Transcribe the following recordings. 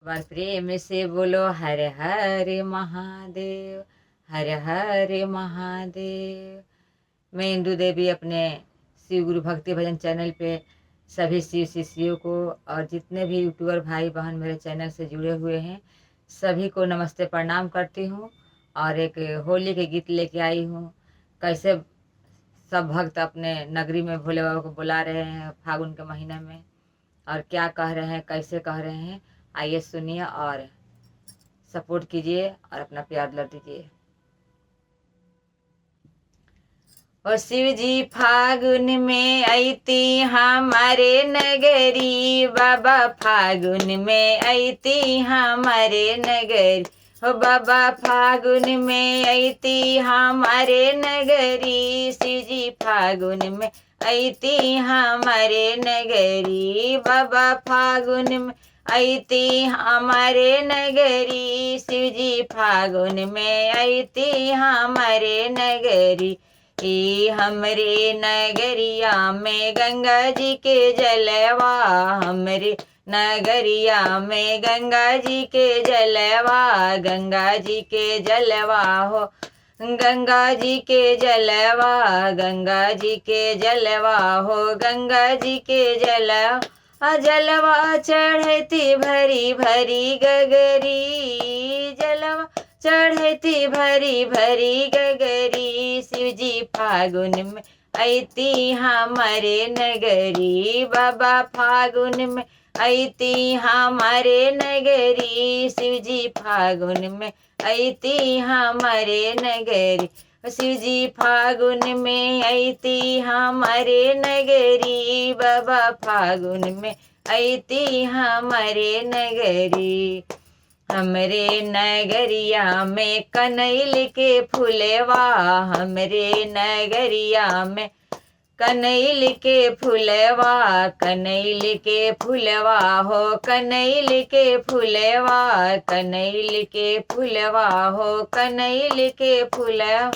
बार प्रेम से बोलो हर हर महादेव, हर हर महादेव। मैं इंदु देवी अपने शिव गुरु भक्ति भजन चैनल पे सभी शिव शिष्यों को और जितने भी यूट्यूबर भाई बहन मेरे चैनल से जुड़े हुए हैं सभी को नमस्ते प्रणाम करती हूँ। और एक होली के गीत लेके आई हूँ। कैसे सब भक्त अपने नगरी में भोले बाबा को बुला रहे हैं फागुन के महीने में, और क्या कह रहे हैं, कैसे कह रहे हैं, आइए सुनिए और सपोर्ट कीजिए और अपना प्यार दुलार दीजिए। और शिव जी फागुन में आईती हमारे नगरी, बाबा फागुन में आईती हमारे नगरी, हो बाबा फागुन में आईती हमारे नगरी, शिव जी फागुन में आईती हमारे नगरी, बाबा फागुन में आईती हमारे नगरी, शिव जी फागुन में आईती हमारे नगरी। हमरे नगरिया में गंगा जी के जलवा, हमरे नगरिया में गंगा जी के जलवा, गंगा जी के जलवा हो, गंगा जी के जलवा, गंगा जी के जलवा हो, गंगा जी के जलवा, जलवा चढ़ती भरी भरी गगरी, जलवा चढ़ती भरी भरी गगरी, शिव जी फागुन में आईती हमारे नगरी, बाबा फागुन में आईती हमारे नगरी, शिव जी फागुन में आईती हमारे नगरी, शिव जी फागुन में आईती हमारे नगरी, बाबा फागुन में आईती हमारे नगरी। हमरे नगरिया में कनैल के फुलवा, हमरे नगरिया में कनैल के फुलवा, कनैल के फुलवा हो, कनैल के फुलवा, कनैल के फुलवा हो, कनैल के फुलवा,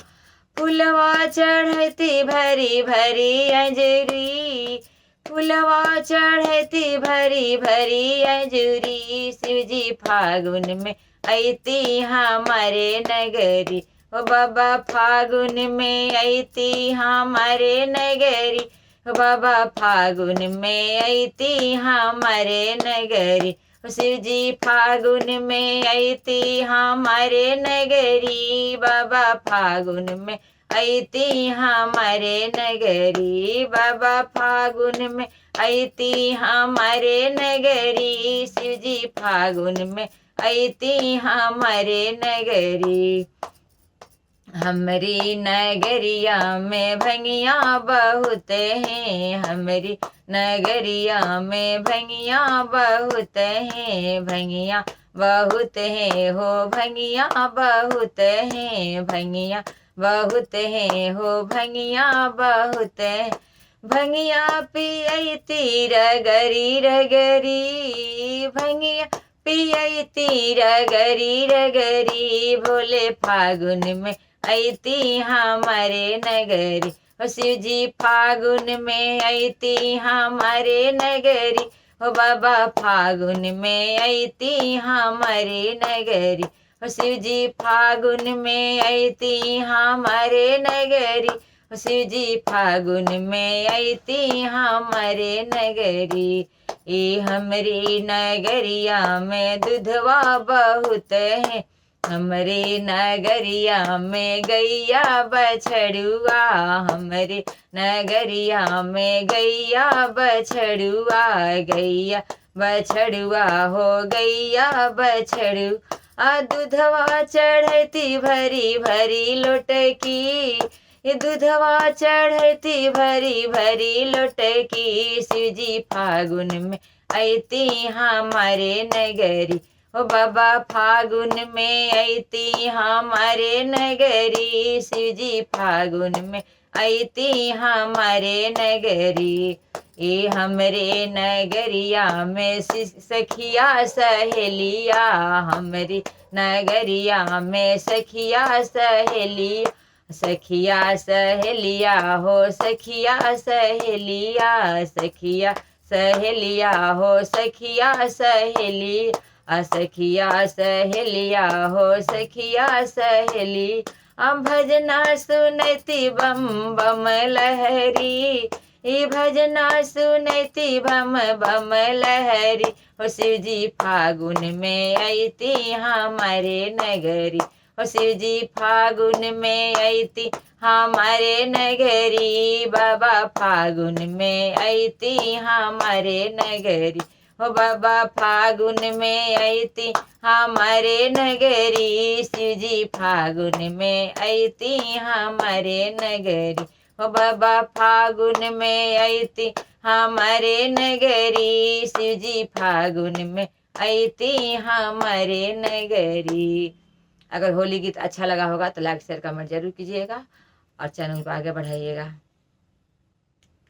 फुलवा चढ़ती भरी भरी अंजरी, फुलवा चढ़ती भरी भरी अंजूरी, शिव जी फागुन में आईती हमारे नगरी, ओ बाबा फागुन में आईती हमारे नगरी, ओ बाबा फागुन में आईती हमारे नगरी, ओ शिव जी फागुन में आईती हमारे नगरी, बाबा फागुन में आईती हमारे नगरी, बाबा फागुन में आईती हमारे नगरी, शिव जी फागुन में आईती हमारे नगरी। हमरी नगरिया में भंगिया बहुत हैं, हमरी नगरिया में भंगिया बहुत हैं, भंगिया बहुत हैं हो, भंगिया बहुत हैं, भंगिया बहुत हैं हो, भंगिया बहुत हैं, भंगिया पियती रगरी रगरी, भंगिया पियती रगरी रगरी, भोले फागुन में आईती हमारे नगरी, ओ शिव जी फागुन में आईती हमारे नगरी, ओ बाबा फागुन में आईती हमारे नगरी, ओ शिव जी फागुन में आईती हमारे नगरी, ओ शिव जी फागुन में आईती हमारे नगरी। हमरी नगरिया में दूधवा बहुत है, हमरे नगरिया में गैया बछड़ुआ, हमरे नगरिया में गैया बछड़ुआ, गैया बछड़ुआ हो, गैया बछड़ू, दूधवा चढ़ती भरी भरी लोटकी, दूधवा चढ़ती भरी भरी लोटकी, शिव जी फागुन में आईती हमारे नगरी, ओ बाबा फागुन में आईती हमारे नगरी, शिव जी फागुन में आईती हमारे नगरी। हमरे नगरिया में सखिया सहेलिया, हमरी नगरिया में सखिया सहेलिया, सखिया सहेलिया हो, सखिया सहेलिया, सखिया सहेलिया हो, सखिया सहेली, सखिया सहेलिया हो सखिया सहेली भजना सुनती बम बम लहरी भजना सुनती बम बम लहरी हो शिव जी फागुन में आईती हमारे नगरी हो शिव जी फागुन में आईती हमारे नगरी बाबा फागुन में आईती हमारे नगरी हो बाबा फागुन में आईती हमारे नगरी शिव जी फागुन में आईती हमारे नगरी हो बाबा फागुन में आईती हमारे नगरी शिव जी फागुन में आईती हमारे नगरी। अगर होली गीत अच्छा लगा होगा तो लाइक शेयर कमेंट जरूर कीजिएगा और चैनल को आगे बढ़ाइएगा।